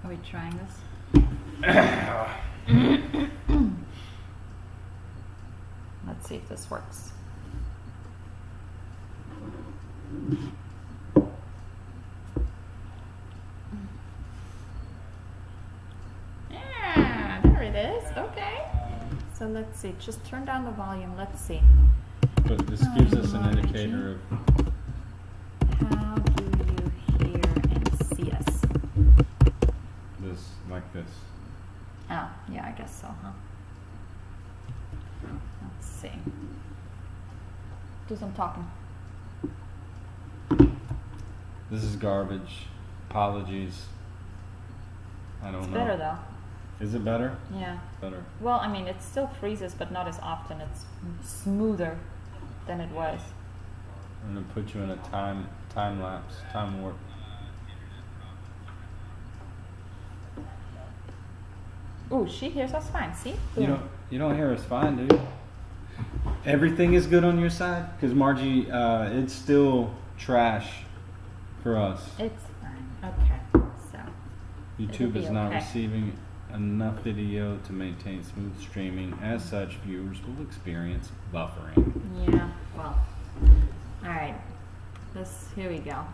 Are we trying this? Let's see if this works. Yeah, there it is. Okay. So let's see. Just turn down the volume. Let's see. But this gives us an indicator of. How do you hear and see us? This, like this. Oh, yeah, I guess so, huh? Let's see. Do some talking. This is garbage. Apologies. I don't It's know. better though. Is it better? Yeah. Better. Well, I mean, it still freezes, but not as often. It's smoother than it was. I'm gonna put you in a time lapse, time warp. Ooh, she hears us fine. See? You don't hear us fine, dude. Everything is good on your side, because Margie, it's still trash for us. It's fine. Okay. So. YouTube be is not okay. receiving enough video to maintain smooth streaming. As such, viewers will experience buffering. Yeah. Well. All right. Here we go.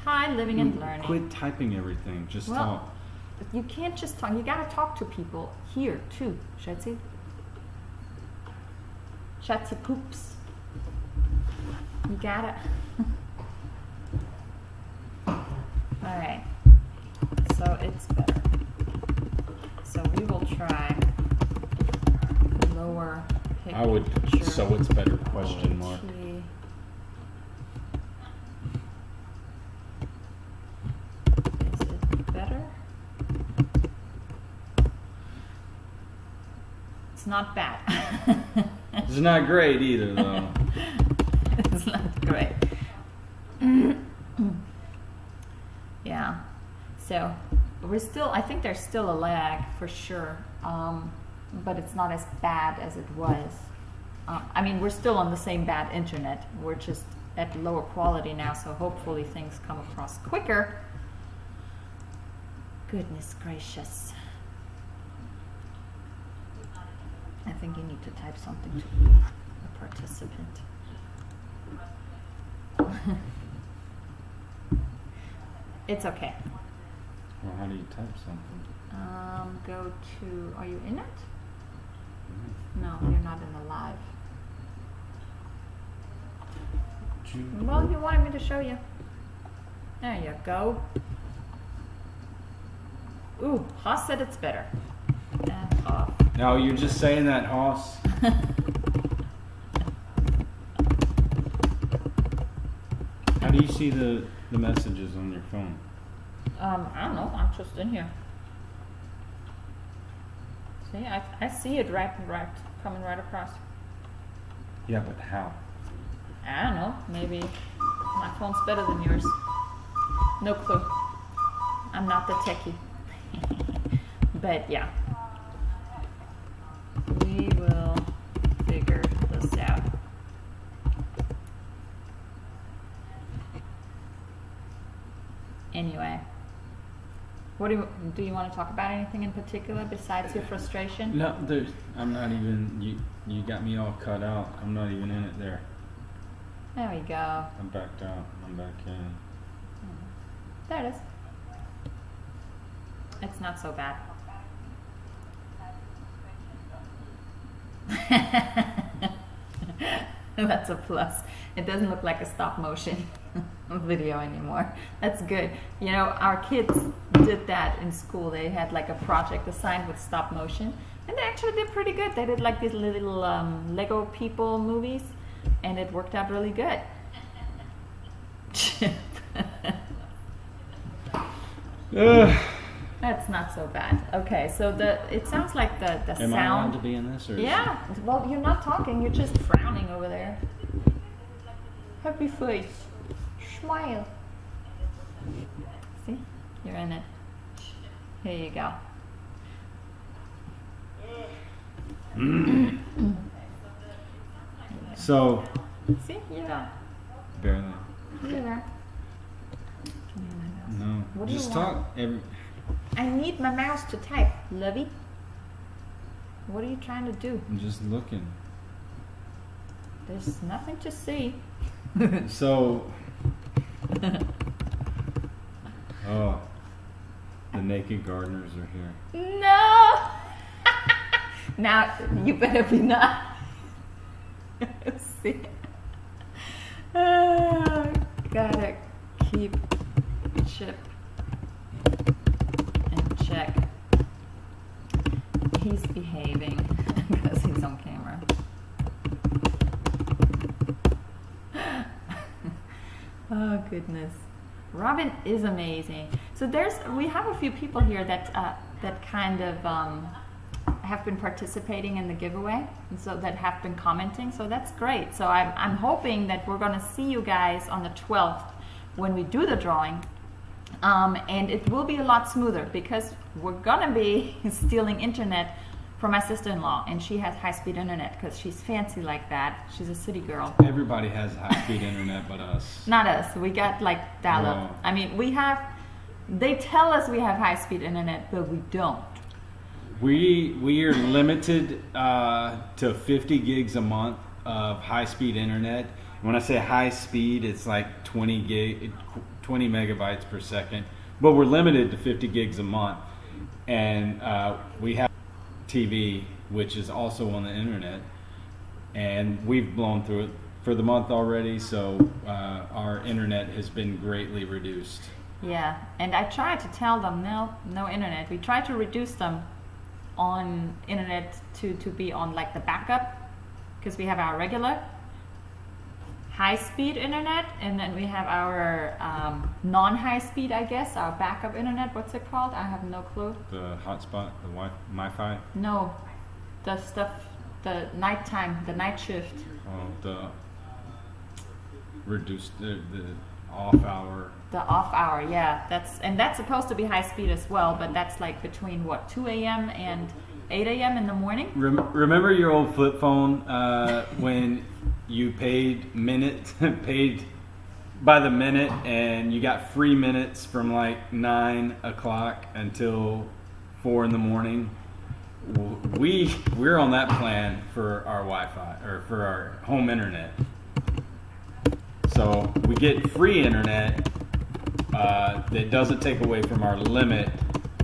Hi, living and learning. Quit typing everything. Just talk. You can't just talk. You gotta talk to people here too, Shetzi. Shetzi poops. You gotta. All right. So it's better. So we will try lower picture. I would. So it's better? Question mark. Is it better? It's not bad. It's not great either, though. It's not great. Yeah. So I think there's still a lag for sure, but it's not as bad as it was. I mean, we're still on the same bad internet. We're just at lower quality now, so hopefully things come across quicker. Goodness gracious. I think you need to type something to be a participant. It's okay. Well, how do you type something? Go to, are you in it? Mm-hmm. No, you're not in the live. Well, you wanted me to show you. There you go. Ooh, Haas said it's better. And off. No, you're just saying that, Hoss. How do you see the messages on your phone? I don't know. I'm just in here. See, I see it right, coming right across. Yeah, but how? I don't know. Maybe my phone's better than yours. No clue. I'm not the techie. But yeah. We will figure this out. Anyway. What do you want to talk about anything in particular besides your frustration? No, I'm not even, you got me all cut out. I'm not even in it there. There we go. I'm backed out. I'm back in. There it is. It's not so bad. That's a plus. It doesn't look like a stop motion video anymore. That's good. You know, our kids did that in school. They had like a project assigned with stop motion, and they actually did pretty good. They did like these little Lego people movies, and it worked out really good. That's not so bad. Okay, so it sounds like the Am sound. I allowed to be in this? Or Yeah. Well, you're not talking. You're just frowning over there. Happy face. Smile. See? You're in it. Here you go. So, See, yeah. Barely. Look at that. No. What do you Just want? talk. I need my mouse to type, Lovey. What are you trying to do? I'm just looking. There's nothing to see. So. Oh. The naked gardeners are here. No! Now, you better be not. See? Gotta keep Chip in check. He's behaving because he's on camera. Oh goodness, Robin is amazing. So we have a few people here that kind of have been participating in the giveaway, and so that have been commenting. So that's great. So I'm hoping that we're going to see you guys on the 12th when we do the drawing. And it will be a lot smoother because we're gonna be stealing internet from my sister-in-law, and she has high-speed internet because she's fancy like that. She's a city girl. Everybody has high-speed internet but us. Not us. We got like dial-up. Wow. I mean, they tell us we have high-speed internet, but we don't. We are limited to 50 gigs a month of high-speed internet. When I say high speed, it's like 20 megabytes per second, but we're limited to 50 gigs a month. And we have TV, which is also on the internet, and we've blown through it for the month already, so our internet has been greatly reduced. Yeah, and I tried to tell them no internet. We tried to reduce them on internet to be on like the backup, because we have our regular high-speed internet, and then we have our non-high-speed, I guess, our backup internet. What's it called? I have no clue. The hotspot, the Wi-Fi? No, the stuff, the nighttime, the night shift. Oh, the reduced, the off hour. The off hour, yeah. That's supposed to be high-speed as well, but that's like between, 2 a.m. and 8 a.m. in the morning? Remember your old flip phone when you paid by the minute, and you got free minutes from like 9 o'clock until 4 in the morning? We're on that plan for our Wi-Fi, or for our home internet. So we get free internet that doesn't take away from our limit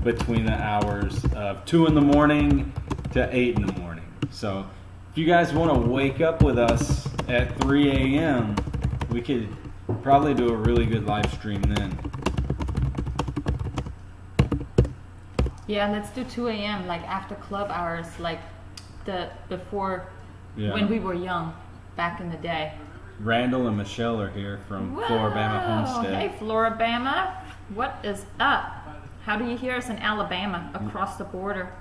between the hours of 2 in the morning to 8 in the morning. So if you guys want to wake up with us at 3 a.m., we could probably do a really good live stream then. Yeah, let's do 2 a.m. like after club hours, like before when we were young, back in the day. Randall and Michelle are here from Whoa. Floribama Homestead. Hey, Floribama, what is up? How do you hear us in Alabama, across the border?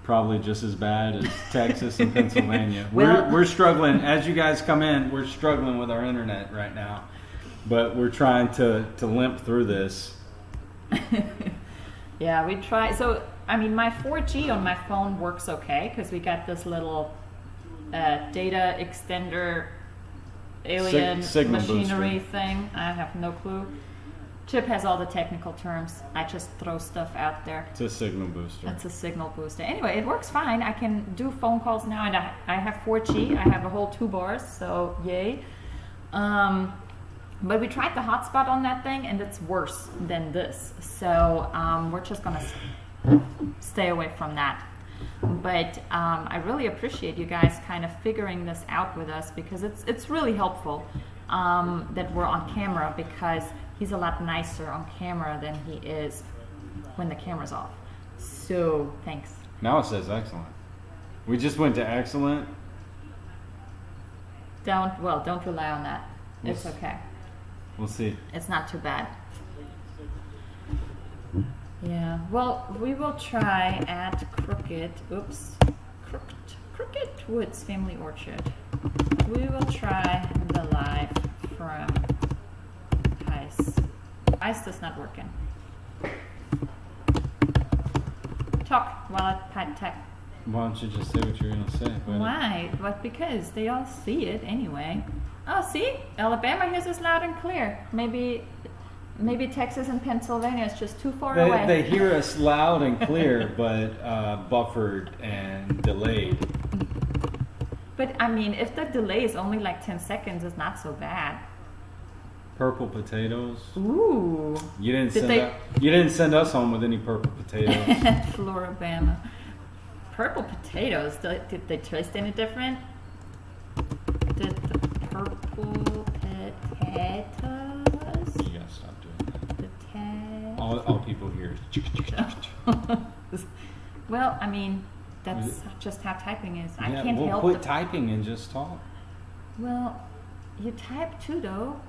Probably just as bad as Texas and Pennsylvania. Well, we're struggling. As you guys come in, we're struggling with our internet right now. But we're trying to limp through this. Yeah, we try. So, I mean, my 4G on my phone works okay because we got this little data extender alien signal machinery booster thing. I have no clue. Chip has all the technical terms. I just throw stuff out there. It's a signal booster. It's a signal booster. Anyway, it works fine. I can do phone calls now, and I have 4G. I have a whole 2 bars, so yay. But we tried the hotspot on that thing, and it's worse than this. So we're just going to stay away from that. But I really appreciate you guys kind of figuring this out with us, because it's really helpful that we're on camera, because he's a lot nicer on camera than he is when the camera's off. So, thanks. Now it says excellent. We just went to excellent. Don't rely on that. It's okay. We'll see. It's not too bad. Yeah, well, we will try at Crooked Woods Family Orchard. We will try the live from Ice is not working. Talk while I type. Why don't you just say what you're gonna say? Why? But because they all see it anyway. Oh, see? Alabama hears us loud and clear. Maybe Texas and Pennsylvania is just too far away. They hear us loud and clear, but buffered and delayed. But I mean, if the delay is only like 10 seconds, it's not so bad. Purple potatoes. Ooh. You didn't send us home with any purple potatoes. Floribama. Purple potatoes. Did they taste any different? Did the purple potatoes? You gotta stop doing that. All people hear is. Well, I mean, that's just how typing is. I Yeah, can't we'll help quit typing and just talk. Well, you type too, though.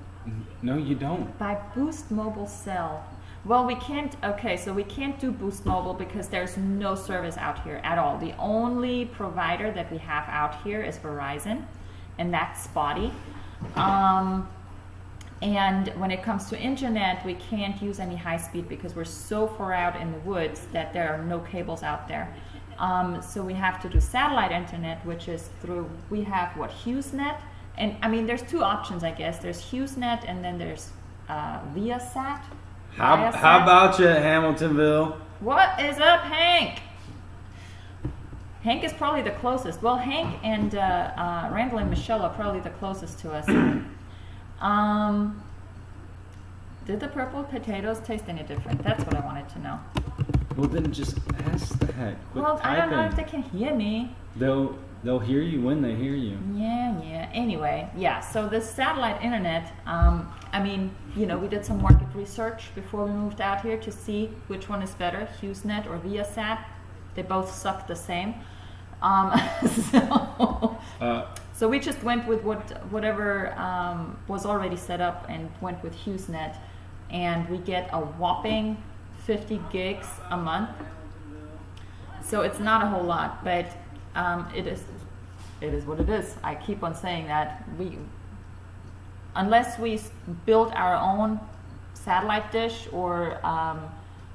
No, you don't. By Boost Mobile Cell. Well, we can't. Okay, so we can't do Boost Mobile because there's no service out here at all. The only provider that we have out here is Verizon, and that's spotty. And when it comes to internet, we can't use any high speed because we're so far out in the woods that there are no cables out there. So we have to do satellite internet, which is through, we have HughesNet. And I mean, there's two options, I guess. There's HughesNet and then there's Viasat. How about you, Hamiltonville? What is up, Hank? Hank is probably the closest. Well, Hank and Randall and Michelle are probably the closest to us. Did the purple potatoes taste any different? That's what I wanted to know. Well, then just ask that. Quit Well, typing. I don't know if they can hear me. They'll hear you when they hear you. Yeah. Anyway, yeah. So this satellite internet, I mean, you know, we did some market research before we moved out here to see which one is better, HughesNet or Viasat. They both suck the same. So we just went with whatever was already set up and went with HughesNet, and we get a whopping 50 gigs a month. So it's not a whole lot, but it is what it is. I keep on saying that unless we build our own satellite dish or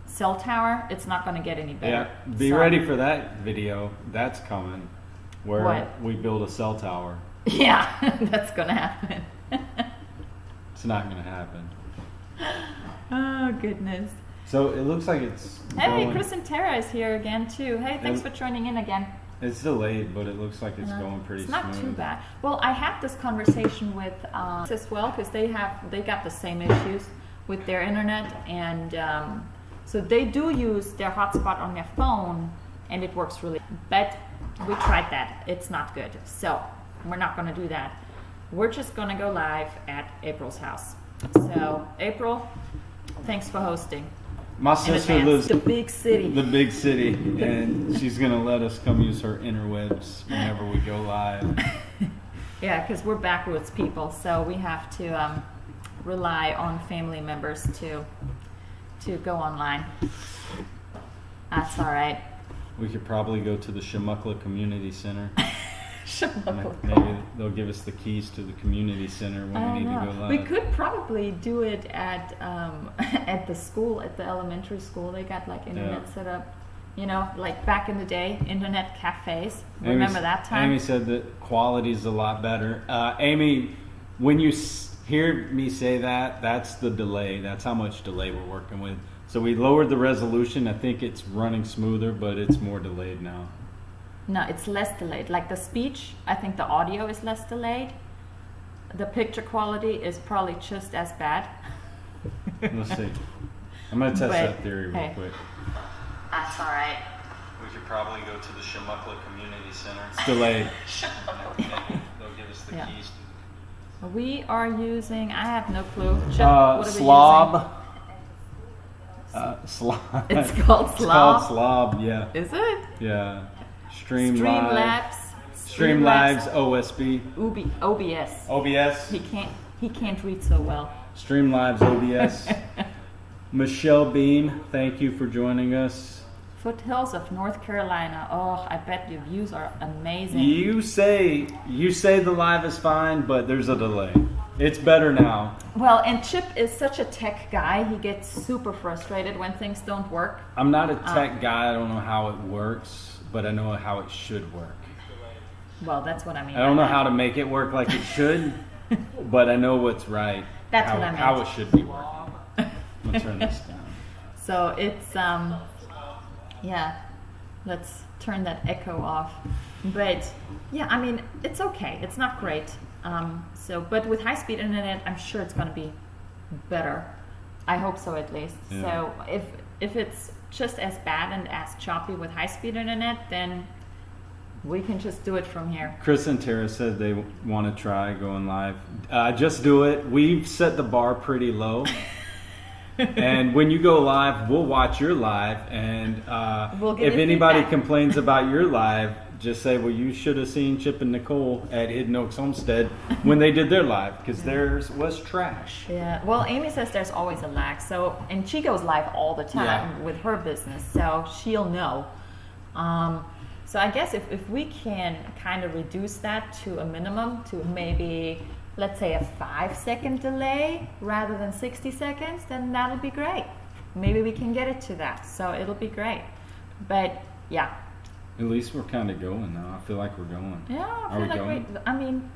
cell tower, it's not going to get any better. Yeah, be ready for that video. That's coming, where we build a cell tower. Yeah, that's going to happen. It's not going to happen. Oh, goodness. So it looks like it's Hey, Chris and Tara is here again, too. Hey, thanks for joining in again. It's delayed, but it looks like it's going pretty smooth. It's not too bad. Well, I had this conversation with as well because they got the same issues with their internet, and so they do use their hotspot on their phone, and it works really. But we tried that; it's not good. So we're not going to do that. We're just going to go live at April's house. So April, thanks for hosting. My sister lives the big city. The big city, and she's gonna let us come use her interwebs whenever we go live. Yeah, because we're backwoods people, so we have to rely on family members to go online. That's all right. We could probably go to the Shamuckla Community Center. Shamuckla. Maybe they'll give us the keys to the community center when we need to go live. We could probably do it at at the school, at the elementary school. They got like internet set up, you know, like back in the day, internet cafes. Remember that time? Amy said that quality's a lot better. Amy, when you hear me say that, that's the delay. That's how much delay we're working with. So we lowered the resolution. I think it's running smoother, but it's more delayed now. No, it's less delayed. Like the speech, I think the audio is less delayed. The picture quality is probably just as bad. Let's see. I'm going to test that theory real quick. That's all right. We could probably go to the Shamuckla Community Center. It's delayed. They'll give us the keys. We are using, I have no clue. Slob. Slob. It's called Slob? It's called Slob, yeah. Is it? Yeah. Streamlabs OSB. OBS. OBS. He can't read so well. Streamlabs OBS. Michelle Beam, thank you for joining us. Foothills of North Carolina. Oh, I bet your views are amazing. You say the live is fine, but there's a delay. It's better now. Well, and Chip is such a tech guy. He gets super frustrated when things don't work. I'm not a tech guy. I don't know how it works. but I know how it should work. Well, that's what I mean. I don't know how to make it work like it should, but I know what's right. That's what I meant. How it should be working. I'm gonna turn this down. So it's yeah, let's turn that echo off. But yeah, I mean, it's okay. It's not great. But with high-speed internet, I'm sure it's gonna be better. I hope so, at least. Yeah. So if it's just as bad and as choppy with high-speed internet, then we can just do it from here. Chris and Tara said they want to try going live. Just do it. We've set the bar pretty low. And when you go live, we'll watch your live. And if anybody feedback. complains about your live, just say, well, you should have seen Chip and Nicole at Hidden Oaks Homestead when they did their live, because theirs was trash. Yeah. Well, Amy says there's always a lag. So, and she goes live all the time with her business, so she'll know. So I guess if we can kind of reduce that to a minimum, to maybe, let's say, a 5-second delay rather than 60 seconds, then that'll be great. Maybe we can get it to that. So it'll be great. But yeah. At least we're kind of going now. I feel like we're going. Yeah, I Are feel we like going? I mean,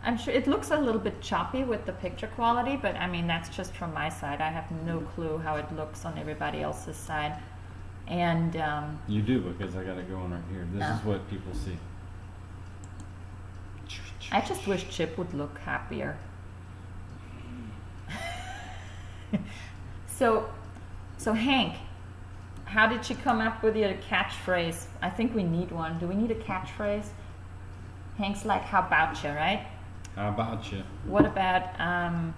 I'm sure it looks a little bit choppy with the picture quality, but I mean, that's just from my side. I have no clue how it looks on everybody else's side. And You do, because I got it going right here. This is what people see. I just wish Chip would look happier. So Hank, how did you come up with your catchphrase? I think we need one. Do we need a catchphrase? Hank's like, how about you, right? How about you? What about, I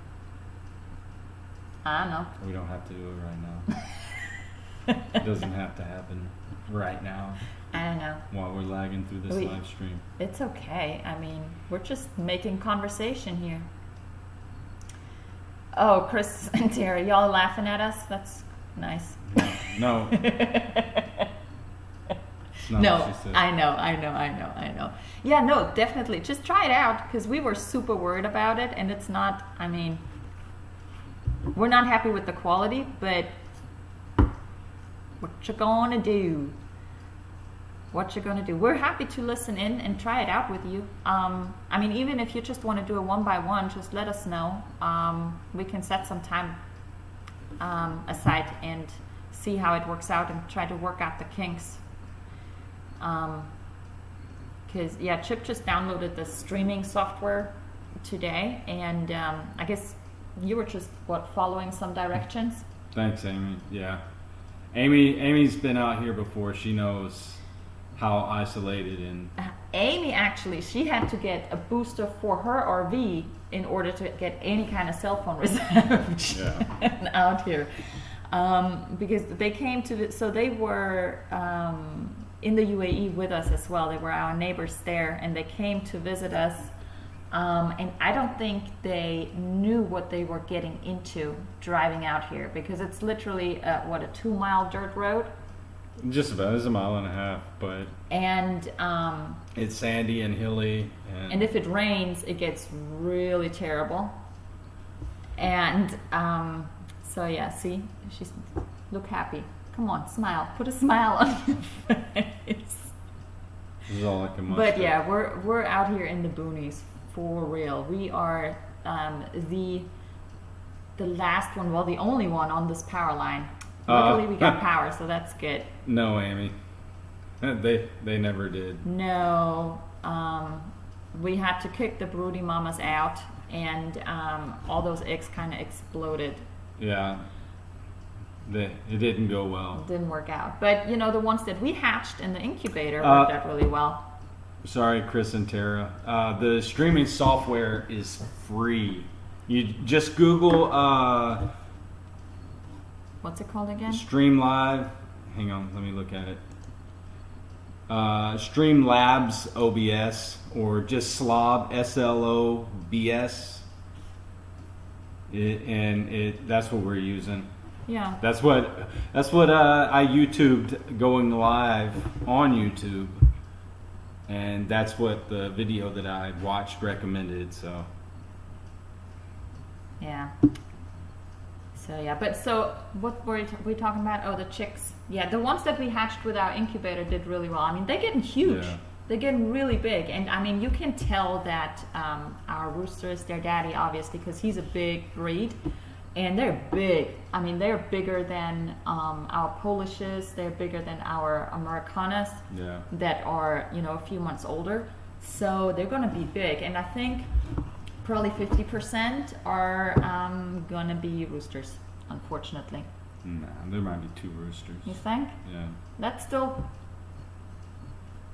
don't know. We don't have to do it right now. It doesn't have to happen right now I don't know. while we're lagging through this live stream. It's okay. I mean, we're just making conversation here. Oh, Chris and Terry, y'all laughing at us? That's nice. No. It's not No, what she said. I know. Yeah, no, definitely. Just try it out, because we were super worried about it, and it's not, I mean, we're not happy with the quality, but what you gonna do? What you gonna do? We're happy to listen in and try it out with you. I mean, even if you just want to do a 1-by-1, just let us know. We can set some time aside and see how it works out and try to work out the kinks. Because yeah, Chip just downloaded the streaming software today, and I guess you were just following some directions. Thanks, Amy. Yeah. Amy's been out here before. She knows how isolated and Amy actually, she had to get a booster for her RV in order to get any kind of cell phone reception out here, because they came to so they were in the UAE with us as well. They were our neighbors there, and they came to visit us. And I don't think they knew what they were getting into driving out here, because it's literally a 2-mile dirt road. just about, it's a mile and a half, but And it's sandy and hilly. and if it rains, it gets really terrible. And so yeah, see, she's look happy. Come on, smile. Put a smile on your face. This is all I can But yeah, we're out here in the boonies for real. We are the last one, well, the only one on this power line. Luckily, we got power, so that's good. No, Amy. They never did. No, we had to kick the broody mamas out, and all those eggs kind of exploded. Yeah. It didn't go well. Didn't work out. But, you know, the ones that we hatched in the incubator worked out really well. Sorry, Chris and Tara. The streaming software is free. You just Google What's it called again? Stream Live. Hang on, let me look at it. Streamlabs OBS, or just Slob SLOBS. That's what we're using. Yeah. That's what I YouTubed going live on YouTube, and that's what the video that I watched recommended. So Yeah. So yeah, but so what were we talking about? Oh, the chicks. Yeah, the ones that we hatched with our incubator did really well. I mean, they're getting huge. Yeah. They're getting really big, and I mean, you can tell that our roosters, their daddy, obviously, because he's a big breed, and they're big. I mean, they're bigger than our Polishes. They're bigger than our Americanas. Yeah. That are, you know, a few months older. So they're going to be big, and I think probably 50% are going to be roosters, unfortunately. Nah, there might be 2 roosters. You think? Yeah. That's still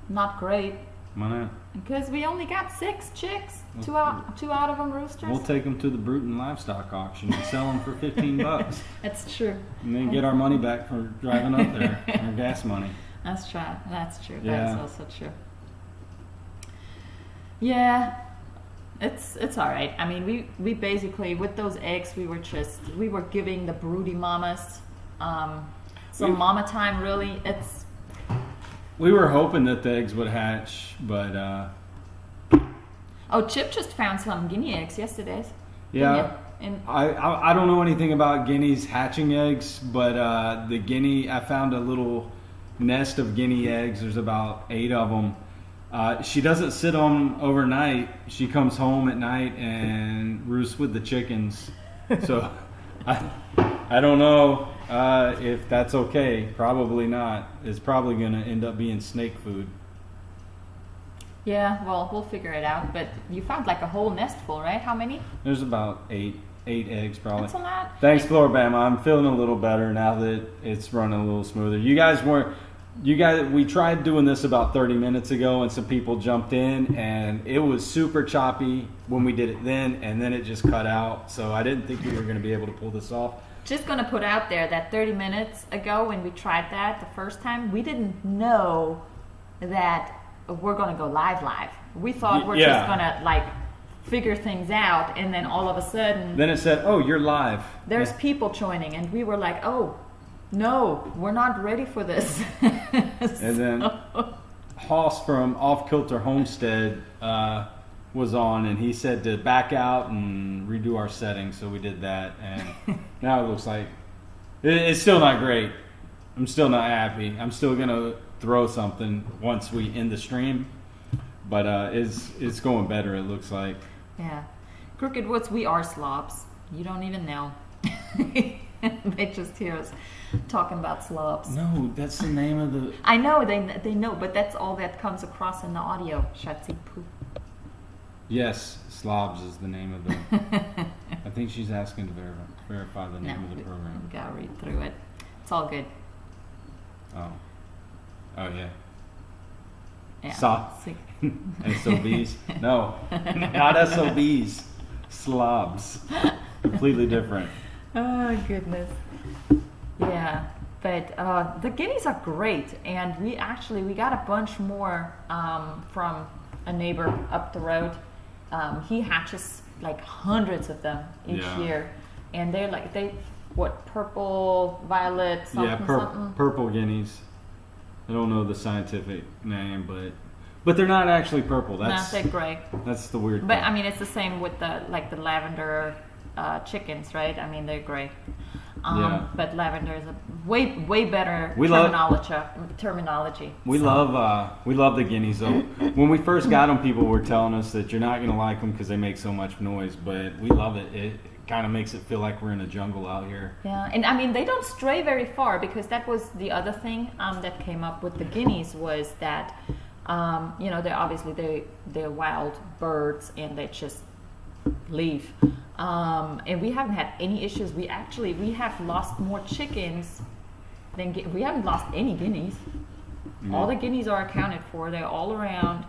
not great. Why not? Because we only got 6 chicks. Two out of them roosters. We'll take them to the Bruton livestock auction and sell them for $15. That's true. And then get our money back for driving up there, our gas money. That's true. That's true. Yeah. That's also true. Yeah. It's all right. I mean, we basically, with those eggs, we were giving the broody mamas some mama time, really. We were hoping that the eggs would hatch, but Oh, Chip just found some guinea eggs yesterday. yeah. And I don't know anything about guineas hatching eggs, but I found a little nest of guinea eggs. There's about 8 of them. She doesn't sit on them overnight. She comes home at night and roosts with the chickens. So I don't know if that's okay. Probably not. It's probably going to end up being snake food. yeah, well, we'll figure it out. But you found like a whole nest full, right? How many? There's about 8 eggs probably. That's a lot. Thanks, Floribama. I'm feeling a little better now that it's running a little smoother. We tried doing this about 30 minutes ago, and some people jumped in, and it was super choppy when we did it then, and then it just cut out. So I didn't think we were going to be able to pull this off. Just going to put out there that 30 minutes ago when we tried that the first time, we didn't know that we're going to go live. We thought we're just going to like figure things out, and then all of a sudden Then it said, "Oh, you're live." there's people joining, and we were like, oh no, we're not ready for this. And then Hoss from Off Kilter Homestead was on, and he said to back out and redo our settings, so we did that, and now it looks like it's still not great. I'm still not happy. I'm still gonna throw something once we end the stream, but it's going better, it looks like. Yeah. Crooked Woods, we are slobs. You don't even know. They just hear us talking about slobs. No, that's the name of the... I know, they know, but that's all that comes across in the audio. Shatsi poo. Yes, Slobs is the name of the... I think she's asking to verify the name of the program. We gotta read through it. It's all good. Oh, yeah. Yeah. SOBs? No, not SOBs. Slobs. Completely different. Oh, goodness. Yeah, but the guineas are great, and we got a bunch more from a neighbor up the road. He hatches like hundreds of them each year, and they're like purple, violet, something, something. Purple guineas. I don't know the scientific name, but they're not actually purple. They're gray. That's the weird But part. I mean, it's the same with the lavender chickens, right? I mean, they're gray. But lavender is a way better terminology. We love the guineas though. When we first got them, people were telling us that you're not going to like them because they make so much noise, but we love it. It kind of makes it feel like we're in a jungle out here. Yeah, and I mean, they don't stray very far, because that was the other thing that came up with the guineas, was that they're wild birds, and they just leave. And we haven't had any issues. We have lost more chickens than we haven't lost any guineas. Mm-hmm. All the guineas are accounted for. They're all around.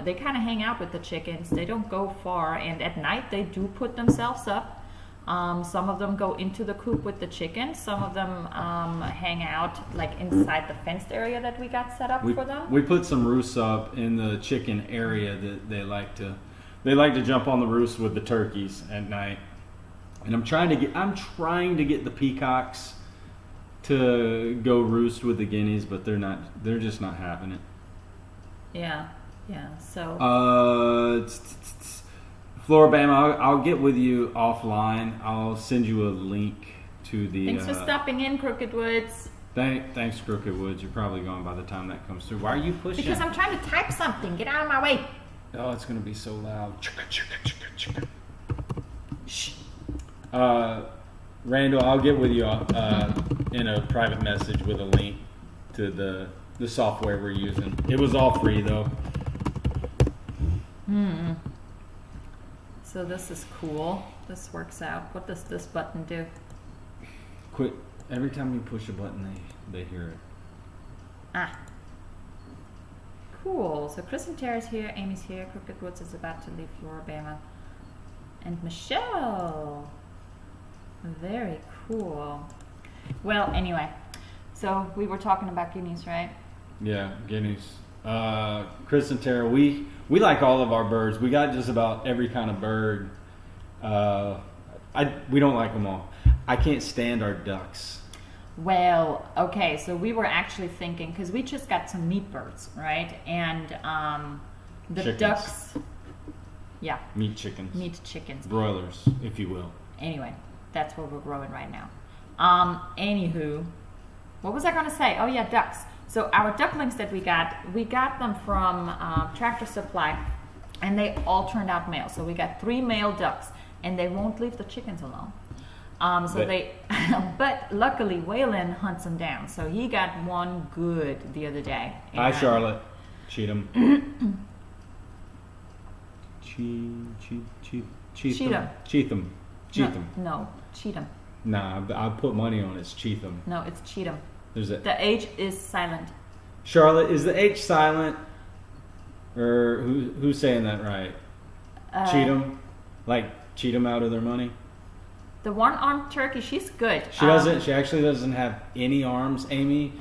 They kind of hang out with the chickens. They don't go far, and at night they do put themselves up. Some of them go into the coop with the chickens. Some of them hang out like inside the fenced area that we got set up for them. We put some roosts up in the chicken area that they like to jump on the roost with the turkeys at night. And I'm trying to get the peacocks to go roost with the guineas, but they're just not having it. Yeah. So Floribama, I'll get with you offline. I'll send you a link to the. Thanks for stopping in, Crooked Woods. Thanks, Crooked Woods. You're probably gone by the time that comes through. Why are you pushing? Because I'm trying to type something. Get out of my way. Oh, it's gonna be so loud. Shh. Randall, I'll get with you in a private message with a link to the software we're using. It was all free though. So this is cool. This works out. What does this button do? Quit. Every time you push a button, they hear it. Ah. Cool. So Chris and Tara's here. Amy's here. Crooked Woods is about to leave Floribama. And Michelle. Very cool. Well, anyway. So we were talking about guineas, right? Yeah, guineas. Chris and Tara, we like all of our birds. We got just about every kind of bird. We don't like them all. I can't stand our ducks. Well, okay, so we were actually thinking, because we just got some meat birds, right? And the Chickens. ducks, yeah. Meat chickens. Meat chickens. Broilers, if you will. Anyway, that's what we're growing right now. Anywho, what was I going to say? Oh, yeah, ducks. So our ducklings that we got them from Tractor Supply, and they all turned out male. So we got 3 male ducks, and they won't leave the chickens alone. But luckily Waylon hunts them down. So he got one good the other day. Hi, Charlotte. Cheatham. Cheatham. No, Cheatham. Nah, I'll put money on it's Cheatham. No, it's Cheatham. There's a The H is silent. Charlotte, is the H silent? Or who's saying that right? Cheat 'em? Like cheat 'em out of their money? The one-armed turkey, she's good. She actually doesn't have any arms, Amy.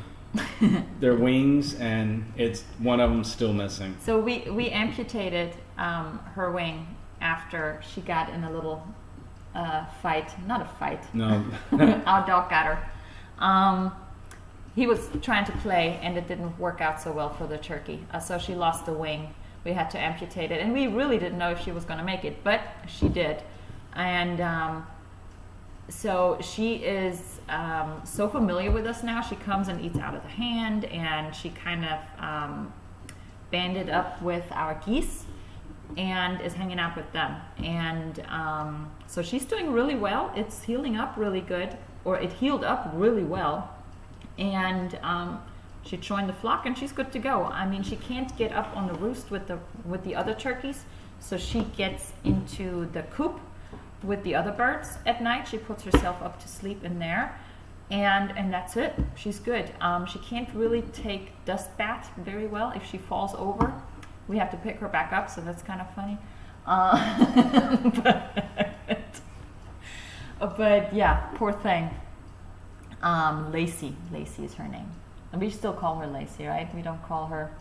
They're wings, and it's one of them still missing. So we amputated her wing after she got in a little fight. Not a fight. No. Our dog got her. He was trying to play, and it didn't work out so well for the turkey. So she lost the wing. We had to amputate it, and we really didn't know if she was going to make it, but she did. And so she is so familiar with us now. She comes and eats out of the hand, and she kind of banded up with our geese and is hanging out with them. And so she's doing really well. It's healing up really good, or it healed up really well. And she joined the flock, and she's good to go. I mean, she can't get up on the roost with the other turkeys, so she gets into the coop with the other birds at night. She puts herself up to sleep in there, and that's it. She's good. She can't really take dust bath very well. If she falls over, we have to pick her back up, so that's kind of funny. But yeah, poor thing. Lacey is her name. And we still call her Lacey, right? We don't call her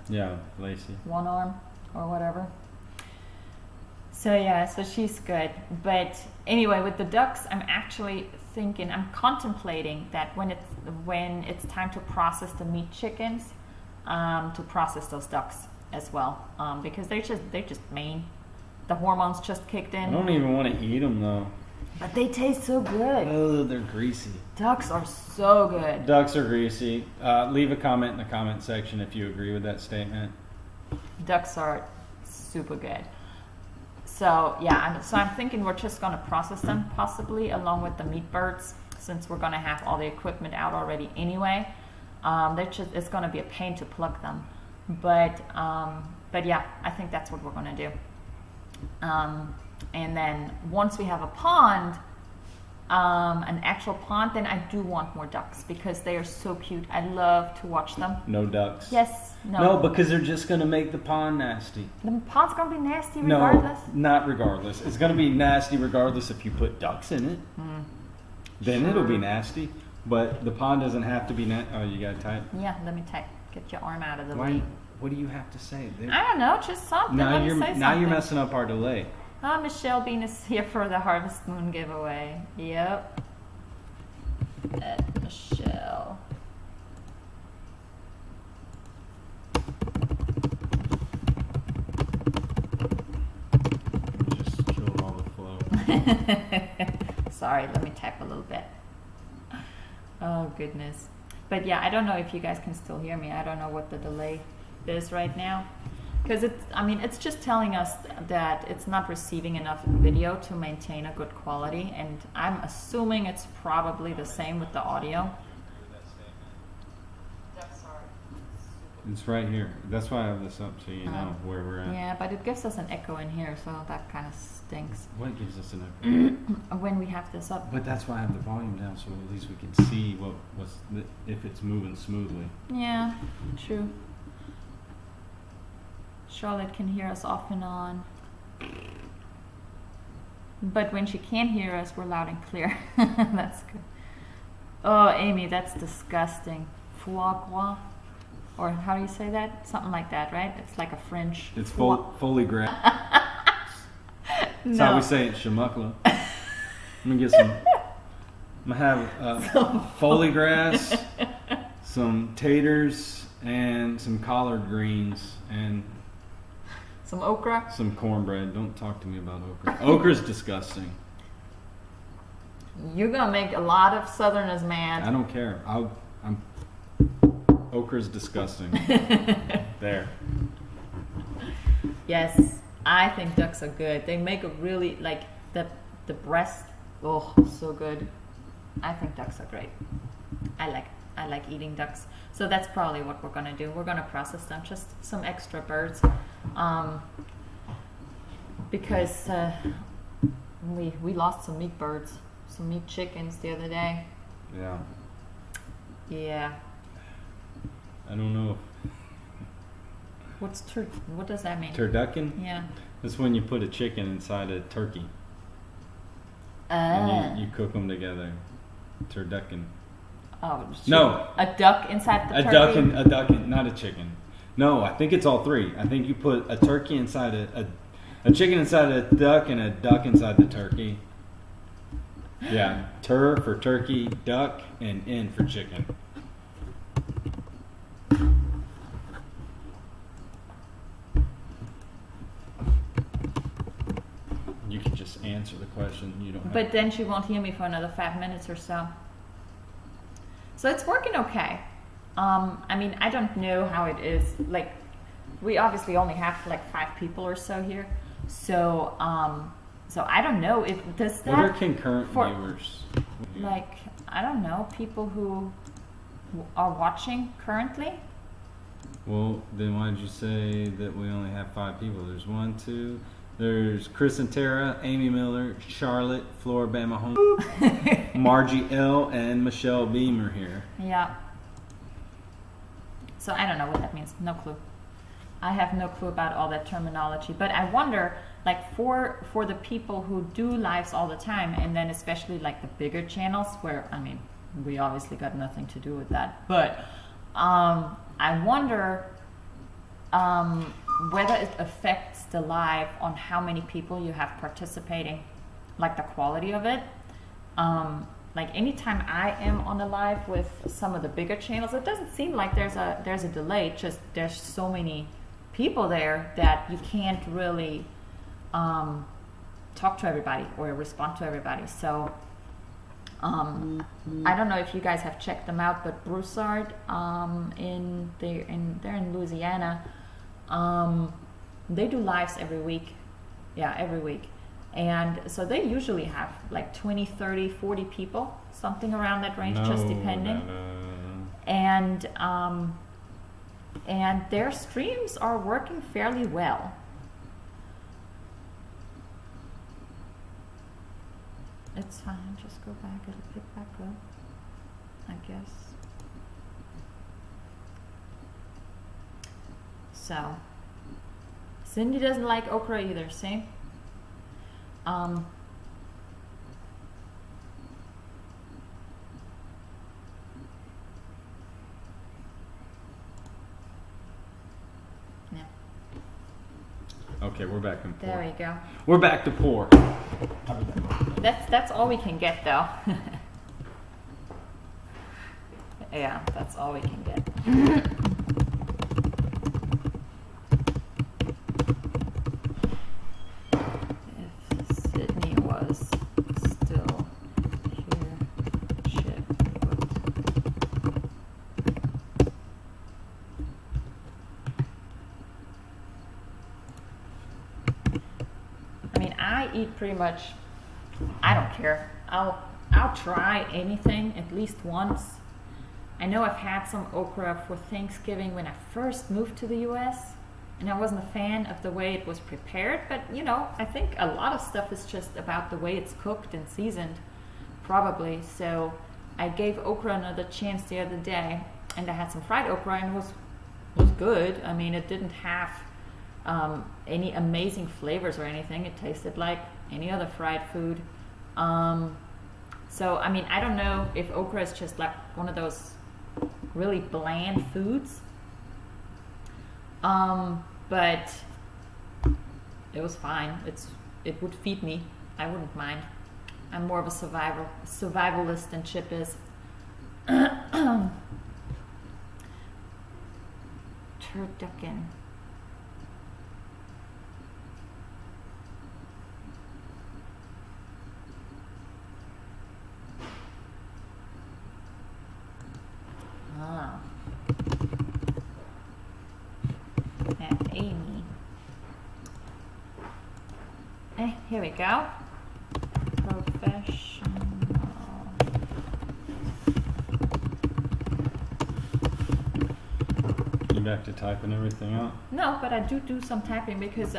Lacey. One arm or whatever. So yeah, so she's good. But anyway, with the ducks, I'm contemplating that when it's time to process the meat chickens, to process those ducks as well, because they're just mean. The hormones just kicked in. I don't even want to eat them though. But they taste so good. Oh, they're greasy. Ducks are so good. Ducks are greasy. Leave a comment in the comment section if you agree with that statement. Ducks are super good. So yeah, I'm thinking we're just going to process them possibly along with the meat birds, since we're going to have all the equipment out already anyway. It's going to be a pain to pluck them, but yeah, I think that's what we're going to do. And then once we have a pond, an actual pond, then I do want more ducks because they are so cute. I love to watch them. No ducks. Yes. No. No, because they're just going to make the pond nasty. The pond's going to be nasty regardless? No, not regardless. It's going to be nasty regardless if you put ducks in it. Then it'll be nasty. But the pond doesn't have to be nasty. Oh, you got to type? Yeah, let me type. Get your arm out of the way. What do you have to say? I don't know, just something. Now you're messing up our delay. Michelle Bean is here for the Harvest Moon giveaway. Yep. Michelle. Just killed Sorry, let me type a little bit. Oh goodness. But yeah, I don't know if you guys can still hear me. I don't know what the delay is right now. Because it's just telling us that it's not receiving enough video to maintain a good quality, and I'm assuming it's probably the same with the audio. It's right here. That's why I have this up so you know where we're at. Yeah, but it gives us an echo in here, so that kind of stinks. What gives us an echo? When we have this up. But that's why I have the volume down, so at least we can see if it's moving smoothly. Yeah, true. Charlotte can hear us off and on. But when she can't hear us, we're loud and clear. That's good. Oh, Amy, that's disgusting. Foie gras? Or how do you say that? Something like that, right? It's like a French. It's Foley grass. That's how we say it, shamuckla. Let me get some. I'm gonna have Foley grass, some taters, and some collard greens, and some okra. Some cornbread. Don't talk to me about okra. Okra's disgusting. You're gonna make a lot of Southerners mad. I don't care. Okra's disgusting. There. Yes, I think ducks are good. They make a really, like, the breast, oh, so good. I think ducks are great. I like eating ducks. So that's probably what we're gonna do. We're gonna process them, just some extra birds. Because we lost some meat birds, some meat chickens the other day. Yeah. Yeah. I don't know. What does that mean? Turducken? Yeah. That's when you put a chicken inside a turkey. And you cook them together. Turducken. Oh, no. A duck inside the turkey? A duck, not a chicken. No, I think it's all three. I think you put a turkey inside a chicken inside a duck, and a duck inside the turkey. Yeah. Tur for turkey, duck, and in for chicken. You can just answer the question. You don't have But then she won't hear me for another 5 minutes or so. So it's working okay. I mean, I don't know how it is. Like, we obviously only have like 5 people or so here. So, so I don't know if does that. What are concurrent viewers? Like, I don't know, people who are watching currently. Well, then why did you say that we only have 5 people? There's 1, 2. There's Chris and Tara, Amy Miller, Charlotte, Floribama Home, Margie L, and Michelle Beamer here. Yeah. So I don't know what that means. No clue. I have no clue about all that terminology. But I wonder, like, for the people who do lives all the time, and then especially like the bigger channels, where, I mean, we obviously got nothing to do with that. But I wonder whether it affects the live on how many people you have participating, like the quality of it. Like anytime I am on a live with some of the bigger channels, it doesn't seem like there's a delay. Just there's so many people there that you can't really talk to everybody or respond to everybody. So I don't know if you guys have checked them out, but Broussard, they're in Louisiana. They do lives every week. Yeah, every week. And so they usually have like 20, 30, 40 people, something around that range, just depending. And their streams are working fairly well. It's fine, just go back, it'll pick back up, I guess. So, Cindy doesn't like okra either, see? Yeah. Okay, we're back in pork. There we go. We're back to pork. That's all we can get, though. Yeah, that's all we can get. If Sydney was I eat pretty much. I don't care. I'll try anything at least once. I know I've had some okra for Thanksgiving when I first moved to the U.S. and I wasn't a fan of the way it was prepared, but you know, I think a lot of stuff is just about the way it's cooked and seasoned, probably. So I gave okra another chance the other day, and I had some fried okra, and it was good. I mean, it didn't have any amazing flavors or anything. It tasted like any other fried food. So I mean, I don't know if okra is just like one of those really bland foods. But it was fine. It would feed me. I wouldn't mind. I'm more of a survivalist than Chip is. Turducken. Ah. And Amy. Here we go. Professional. You back to typing everything out? No, but I do some typing because,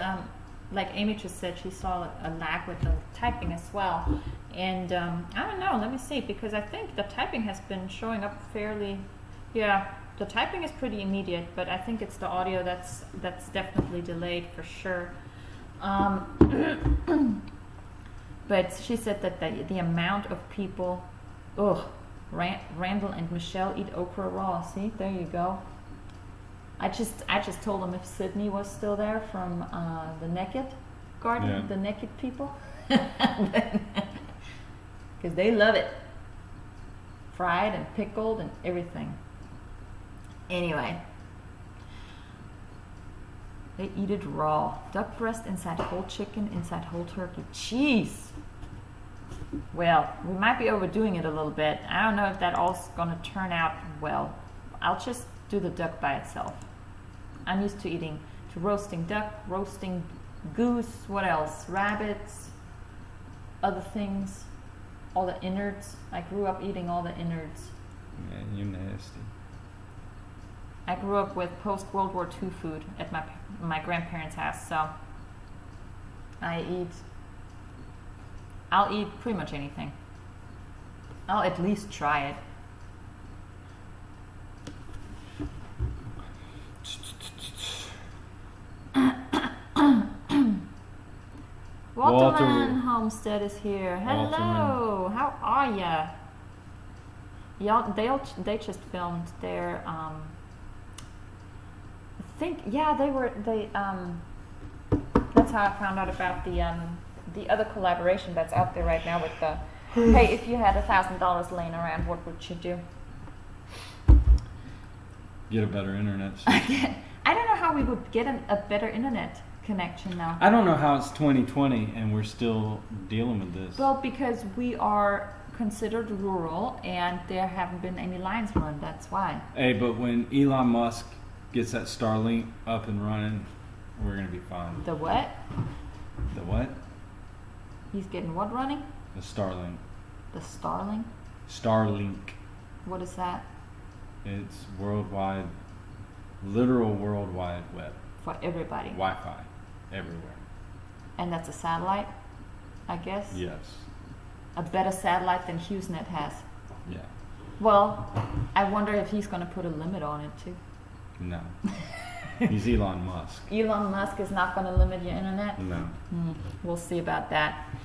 like Amy just said, she saw a lag with the typing as well. And I don't know, let me see, because I think the typing has been showing up fairly. Yeah, the typing is pretty immediate, but I think it's the audio that's definitely delayed for sure. But she said that the amount of people, Randall and Michelle eat okra raw. See, there you go. I just told them if Sydney was still there from the Naked Garden, Yeah. the Naked people, because they love it, fried and pickled and everything. Anyway, they eat it raw. Duck breast inside whole chicken, inside whole turkey. Jeez. Well, we might be overdoing it a little bit. I don't know if that all's gonna turn out well. I'll just do the duck by itself. I'm used to roasting duck, roasting goose, what else? Rabbits, other things, all the innards. I grew up eating all the innards. Man, you nasty. I grew up with post-World War II food at my grandparents' house, so I'll eat pretty much anything. I'll at least try it. Walterman Homestead is here. Hello, how are ya? Y'all, they just filmed their I think, yeah, that's how I found out about the other collaboration that's out there right now with the hey, if you had $1,000 laying around, what would you do? Get a better internet. I don't know how we would get a better internet connection now. I don't know how it's 2020 and we're still dealing with this. Well, because we are considered rural and there haven't been any lines run, that's why. Hey, but when Elon Musk gets that Starlink up and running, we're going to be fine. The what? The what? He's getting what running? The Starlink. The Starlink? Starlink. What is that? It's worldwide, literal World Wide Web. For everybody. Wi-Fi. Everywhere. And that's a satellite, I guess? Yes. A better satellite than HughesNet has. Yeah. Well, I wonder if he's going to put a limit on it too. No. He's Elon Musk. Elon Musk is not going to limit your internet? No. We'll see about that.